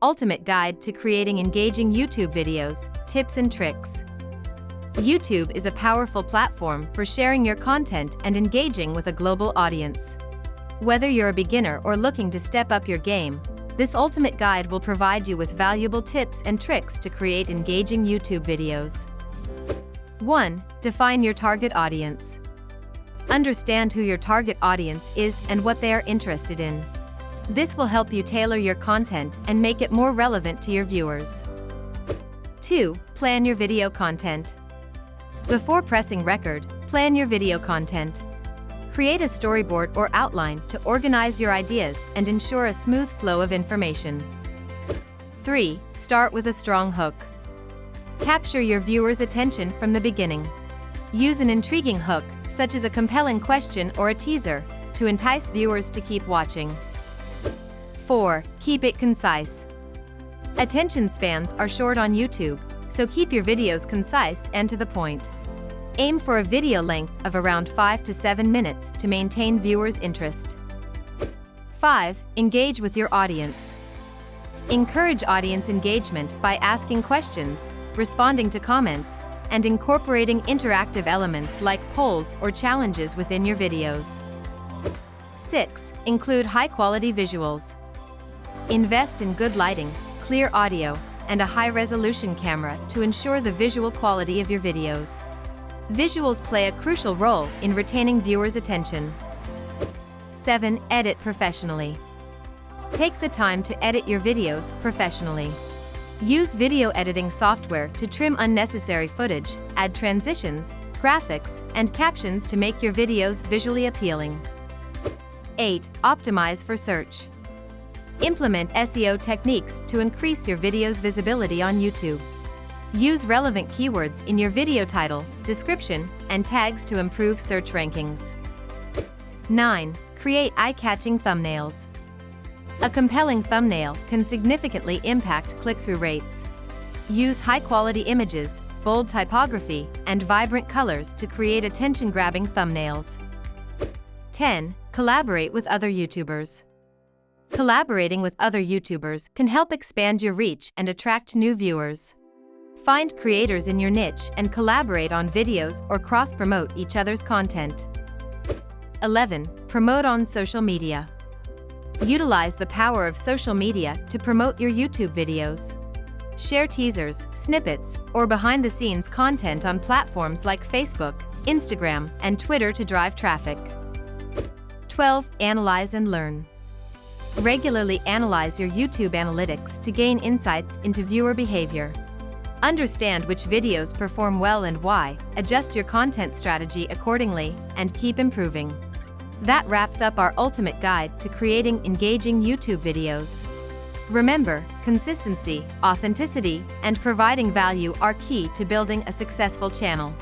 Ultimate Guide to Creating Engaging YouTube Videos, Tips and Tricks. YouTube is a powerful platform for sharing your content and engaging with a global audience. Whether you're a beginner or looking to step up your game, this ultimate guide will provide you with valuable tips and tricks to create engaging YouTube videos. 1. Define your target audience. Understand who your target audience is and what they are interested in. This will help you tailor your content and make it more relevant to your viewers. 2. Plan your video content. Before pressing record, plan your video content. Create a storyboard or outline to organize your ideas and ensure a smooth flow of information. 3. Start with a strong hook. Capture your viewers' attention from the beginning. Use an intriguing hook, such as a compelling question or a teaser, to entice viewers to keep watching. 4. Keep it concise. Attention spans are short on YouTube, so keep your videos concise and to the point. Aim for a video length of around 5 to 7 minutes to maintain viewers' interest. 5. Engage with your audience. Encourage audience engagement by asking questions, responding to comments, and incorporating interactive elements like polls or challenges within your videos. 6. Include high-quality visuals. Invest in good lighting, clear audio, and a high-resolution camera to ensure the visual quality of your videos. Visuals play a crucial role in retaining viewers' attention. 7. Edit professionally. Take the time to edit your videos professionally. Use video editing software to trim unnecessary footage, add transitions, graphics, and captions to make your videos visually appealing. 8. Optimize for search. Implement SEO techniques to increase your video's visibility on YouTube. Use relevant keywords in your video title, description, and tags to improve search rankings. 9. Create eye-catching thumbnails. A compelling thumbnail can significantly impact click-through rates. Use high-quality images, bold typography, and vibrant colors to create attention-grabbing thumbnails. 10. Collaborate with other YouTubers. Collaborating with other YouTubers can help expand your reach and attract new viewers. Find creators in your niche and collaborate on videos or cross-promote each other's content. 11. Promote on social media. Utilize the power of social media to promote your YouTube videos. Share teasers, snippets, or behind-the-scenes content on platforms like Facebook, Instagram, and Twitter to drive traffic. 12. Analyze and learn. Regularly analyze your YouTube analytics to gain insights into viewer behavior. Understand which videos perform well and why, adjust your content strategy accordingly, and keep improving. That wraps up our ultimate guide to creating engaging YouTube videos. Remember, consistency, authenticity, and providing value are key to building a successful channel.